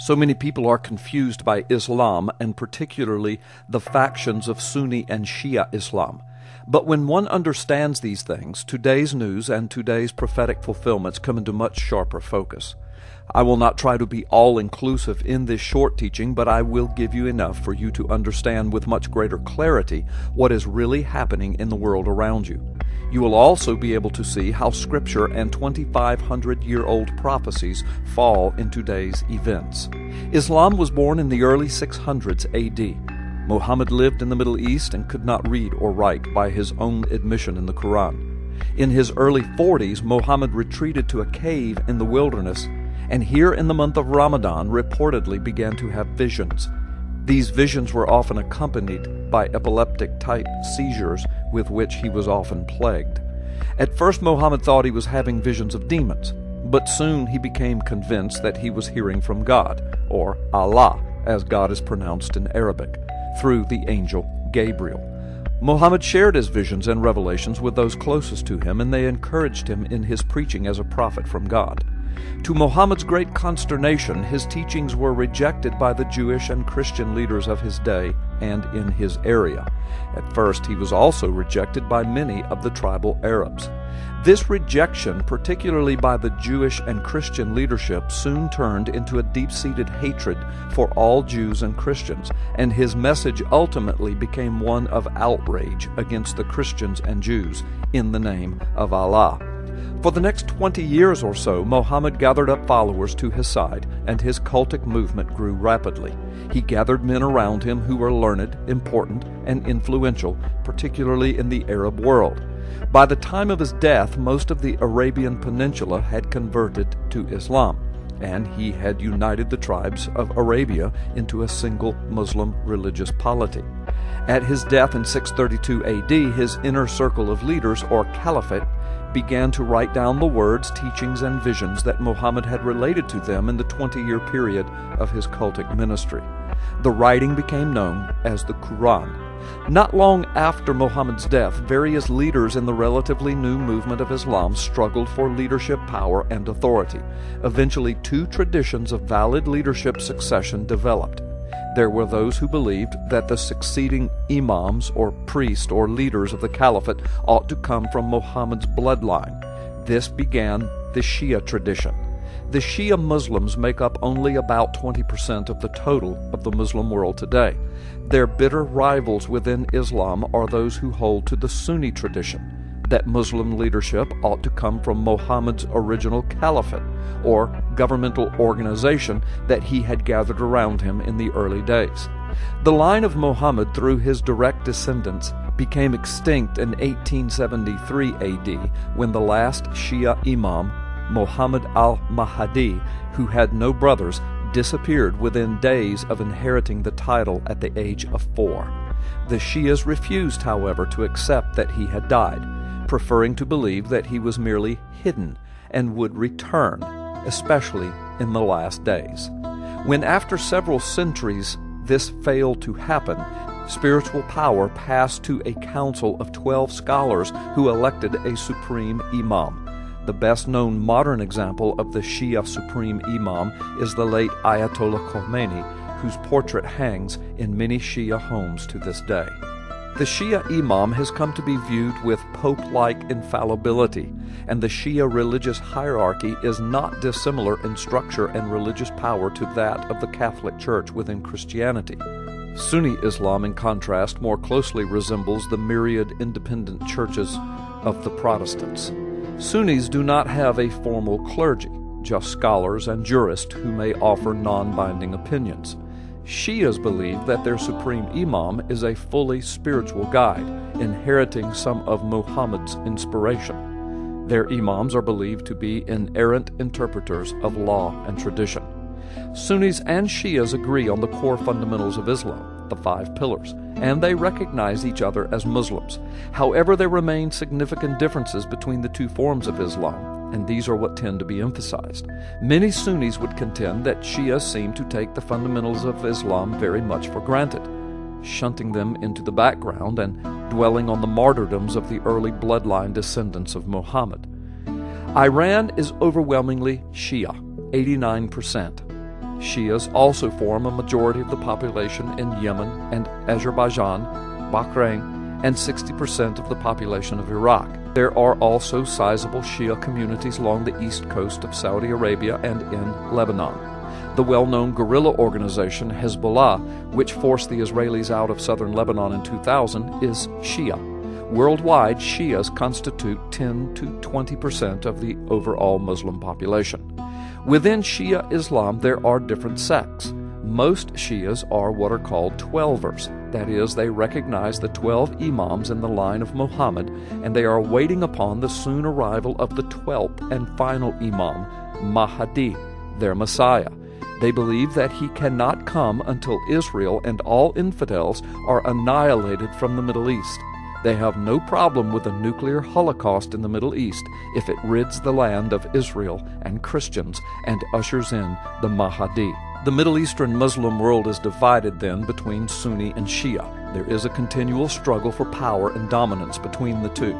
So many people are confused by Islam, and particularly the factions of Sunni and Shia Islam. But when one understands these things, today's news and today's prophetic fulfillments come into much sharper focus. I will not try to be all-inclusive in this short teaching, but I will give you enough for you to understand with much greater clarity what is really happening in the world around you. You will also be able to see how Scripture and 2,500-year-old prophecies fall in today's events. Islam was born in the early 600s A.D. Muhammad lived in the Middle East and could not read or write by his own admission in the Quran. In his early 40s, Muhammad retreated to a cave in the wilderness, and here in the month of Ramadan reportedly began to have visions. These visions were often accompanied by epileptic-type seizures with which he was often plagued. At first, Muhammad thought he was having visions of demons, but soon he became convinced that he was hearing from God, or Allah, as God is pronounced in Arabic, through the angel Gabriel. Muhammad shared his visions and revelations with those closest to him, and they encouraged him in his preaching as a prophet from God. To Muhammad's great consternation, his teachings were rejected by the Jewish and Christian leaders of his day and in his area. At first, he was also rejected by many of the tribal Arabs. This rejection, particularly by the Jewish and Christian leadership, soon turned into a deep-seated hatred for all Jews and Christians, and his message ultimately became one of outrage against the Christians and Jews in the name of Allah. For the next 20 years or so, Muhammad gathered up followers to his side, and his cultic movement grew rapidly. He gathered men around him who were learned, important, and influential, particularly in the Arab world. By the time of his death, most of the Arabian Peninsula had converted to Islam, and he had united the tribes of Arabia into a single Muslim religious polity. At his death in 632 A.D., his inner circle of leaders, or caliphate, began to write down the words, teachings, and visions that Muhammad had related to them in the 20-year period of his cultic ministry. The writing became known as the Quran. Not long after Muhammad's death, various leaders in the relatively new movement of Islam struggled for leadership power and authority. Eventually, two traditions of valid leadership succession developed. There were those who believed that the succeeding imams or priests or leaders of the caliphate ought to come from Muhammad's bloodline. This began the Shia tradition. The Shia Muslims make up only about 20% of the total of the Muslim world today. Their bitter rivals within Islam are those who hold to the Sunni tradition, that Muslim leadership ought to come from Muhammad's original caliphate, or governmental organization that he had gathered around him in the early days. The line of Muhammad through his direct descendants became extinct in 1873 A.D. when the last Shia Imam, Muhammad al-Mahdi, who had no brothers, disappeared within days of inheriting the title at the age of 4. The Shias refused, however, to accept that he had died, preferring to believe that he was merely hidden and would return, especially in the last days. When after several centuries this failed to happen, spiritual power passed to a council of 12 scholars who elected a supreme imam. The best-known modern example of the Shia supreme imam is the late Ayatollah Khomeini, whose portrait hangs in many Shia homes to this day. The Shia imam has come to be viewed with pope-like infallibility, and the Shia religious hierarchy is not dissimilar in structure and religious power to that of the Catholic Church within Christianity. Sunni Islam, in contrast, more closely resembles the myriad independent churches of the Protestants. Sunnis do not have a formal clergy, just scholars and jurists who may offer non-binding opinions. Shias believe that their supreme imam is a fully spiritual guide, inheriting some of Muhammad's inspiration. Their imams are believed to be inerrant interpreters of law and tradition. Sunnis and Shias agree on the core fundamentals of Islam, the 5 pillars, and they recognize each other as Muslims. However, there remain significant differences between the two forms of Islam, and these are what tend to be emphasized. Many Sunnis would contend that Shias seem to take the fundamentals of Islam very much for granted, shunting them into the background and dwelling on the martyrdoms of the early bloodline descendants of Muhammad. Iran is overwhelmingly Shia, 89%. Shias also form a majority of the population in Yemen and Azerbaijan, Bahrain, and 60% of the population of Iraq. There are also sizable Shia communities along the east coast of Saudi Arabia and in Lebanon. The well-known guerrilla organization Hezbollah, which forced the Israelis out of southern Lebanon in 2000, is Shia. Worldwide, Shias constitute 10 to 20% of the overall Muslim population. Within Shia Islam, there are different sects. Most Shias are what are called Twelvers. That is, they recognize the 12 imams in the line of Muhammad, and they are waiting upon the soon arrival of the 12th and final imam, Mahdi, their Messiah. They believe that he cannot come until Israel and all infidels are annihilated from the Middle East. They have no problem with a nuclear holocaust in the Middle East if it rids the land of Israel and Christians and ushers in the Mahdi. The Middle Eastern Muslim world is divided then between Sunni and Shia. There is a continual struggle for power and dominance between the two.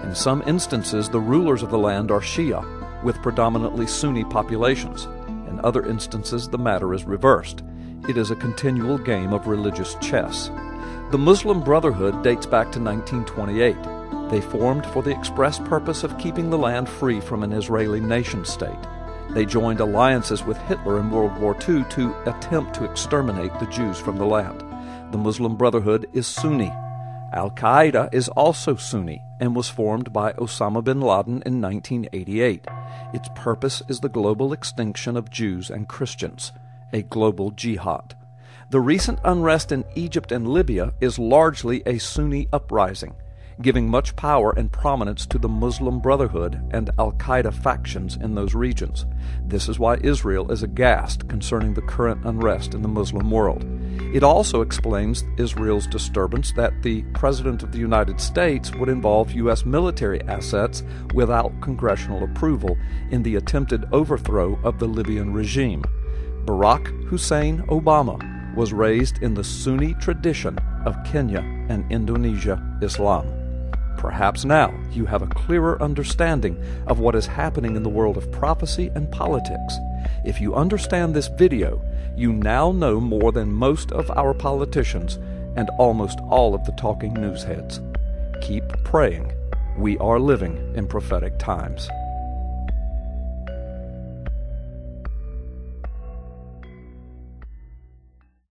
In some instances, the rulers of the land are Shia, with predominantly Sunni populations. In other instances, the matter is reversed. It is a continual game of religious chess. The Muslim Brotherhood dates back to 1928. They formed for the express purpose of keeping the land free from an Israeli nation-state. They joined alliances with Hitler in World War II to attempt to exterminate the Jews from the land. The Muslim Brotherhood is Sunni. Al-Qaeda is also Sunni and was formed by Osama bin Laden in 1988. Its purpose is the global extinction of Jews and Christians, a global jihad. The recent unrest in Egypt and Libya is largely a Sunni uprising, giving much power and prominence to the Muslim Brotherhood and Al-Qaeda factions in those regions. This is why Israel is aghast concerning the current unrest in the Muslim world. It also explains Israel's disturbance that the President of the United States would involve U.S. military assets without congressional approval in the attempted overthrow of the Libyan regime. Barack Hussein Obama was raised in the Sunni tradition of Kenya and Indonesia Islam. Perhaps now you have a clearer understanding of what is happening in the world of prophecy and politics. If you understand this video, you now know more than most of our politicians and almost all of the talking newsheads. Keep praying. We are living in prophetic times.